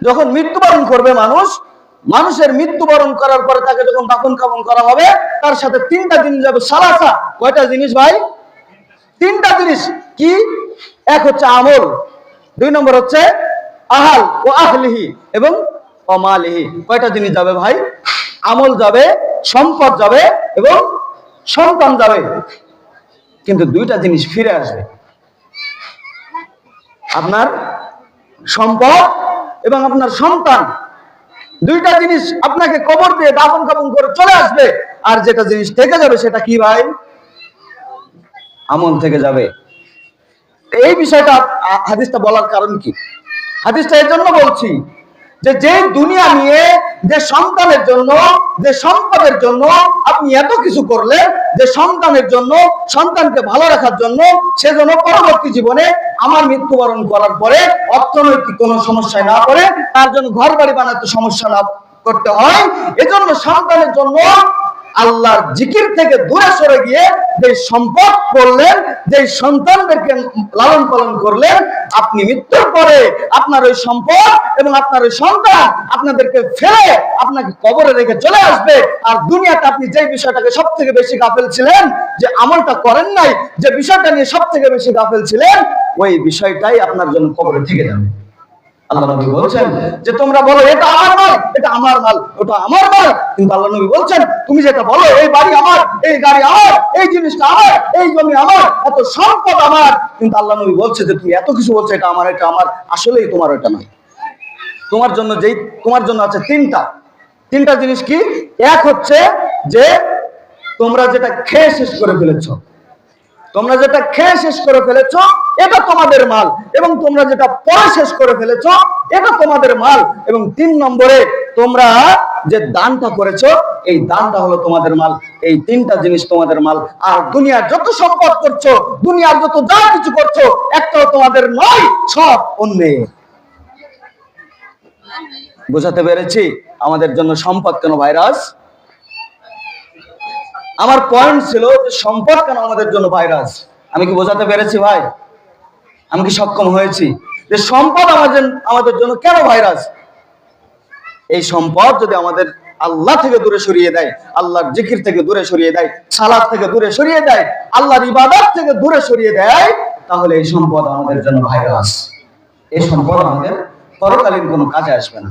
যখন মৃত্যুবরণ করবে মানুষের মৃত্যুবরণ করার পরে তাকে যখন দাফন কাফন করা হবে, তার সাথে তিনটা জিনিস যাবে। সালাসা, কয়টা জিনিস ভাই? তিনটা জিনিস। কি? এক হচ্ছে আমল, দুই নম্বর হচ্ছে আহাল ও আহলিহি এবং অমালিহি। কয়টা জিনিস যাবে ভাই? আমল যাবে, সম্পদ যাবে এবং সন্তান যাবে। কিন্তু দুইটা জিনিস ফিরে আসবে, আপনার সম্পদ এবং আপনার সন্তান। দুইটা জিনিস আপনাকে কবর দিয়ে দাফন কাফন করে চলে আসবে। আর যেটা জিনিস থেকে যাবে সেটা কি ভাই? আমল থেকে যাবে। এই বিষয়টা হাদিসটা বলার কারণ কি? হাদিসটা এর জন্য বলছি যে দুনিয়া নিয়ে, যে সন্তানের জন্য, যে সম্পদের জন্য আপনি এত কিছু করলেন, যে সন্তানের জন্য, সন্তানকে ভালো রাখার জন্য, সেজন্য পরবর্তী জীবনে আমার মৃত্যুবরণ করার পরে অর্থনৈতিক কোনো সমস্যায় না পড়ে, তার জন্য ঘর বাড়ি বানাতে সমস্যা না করতে হয়, এজন্য সন্তানের জন্য আল্লাহর জিকির থেকে দূরে সরে গিয়ে যে সম্পদ করলেন, যে সন্তানদেরকে লালন পালন করলেন, আপনি মৃত্যুর পরে আপনার ওই সম্পদ এবং আপনার ওই সন্তান আপনাদেরকে ফেলে আপনাকে কবরে রেখে চলে আসবে। আর দুনিয়াতে আপনি যে বিষয়টাকে সব থেকে বেশি গাফেল ছিলেন, যে আমলটা করেন নাই, যে বিষয়টা নিয়ে সব থেকে বেশি গাফেল ছিলেন, ওই বিষয়টাই আপনার জন্য কবরে থেকে যাবে। আল্লাহ নবী বলছেন যে তোমরা বলো এটা আমার মাল, এটা আমার মাল, ওটা আমার মাল, কিন্তু আল্লাহ নবী বলছেন তুমি যেটা বলো, এই বাড়ি আমার, এই গাড়ি আমার, এই জিনিসটা আমার, এই জমি আমার, এত সম্পদ আমার, কিন্তু আল্লাহ নবী বলছে যে তুমি এত কিছু বলছো এটা আমার, এটা আমার, আসলেই তোমার ওটা নয়। তোমার জন্য আছে তিনটা জিনিস। কি? এক হচ্ছে যে তোমরা যেটা খেয়ে শেষ করে ফেলেছো, এটা তোমাদের মাল, এবং তোমরা যেটা পরে শেষ করে ফেলেছো এটা তোমাদের মাল, এবং 3 নম্বরে তোমরা যে দানটা করেছো এই দানটা হলো তোমাদের মাল। এই তিনটা জিনিস তোমাদের মাল। আর দুনিয়ার যত সম্পদ করছো, দুনিয়ার যত যা কিছু করছো, একটাও তোমাদের নয়, সব অন্যের। বোঝাতে পেরেছি আমাদের জন্য সম্পদ কেন ভাইরাস? আমার পয়েন্ট ছিল যে সম্পদ কেন আমাদের জন্য ভাইরাস। আমি কি বোঝাতে পেরেছি ভাই? আমি কি সক্ষম হয়েছি যে সম্পদ আমাদের জন্য কেন ভাইরাস? এই সম্পদ যদি আমাদের আল্লাহ থেকে দূরে সরিয়ে দেয়, আল্লাহর জিকির থেকে দূরে সরিয়ে দেয়, সালাত থেকে দূরে সরিয়ে দেয়, আল্লাহর ইবাদত থেকে দূরে সরিয়ে দেয়, তাহলে এই সম্পদ আমাদের জন্য ভাইরাস। এই সম্পদ আমাদের পরকালীন কোনো কাজে আসবে না।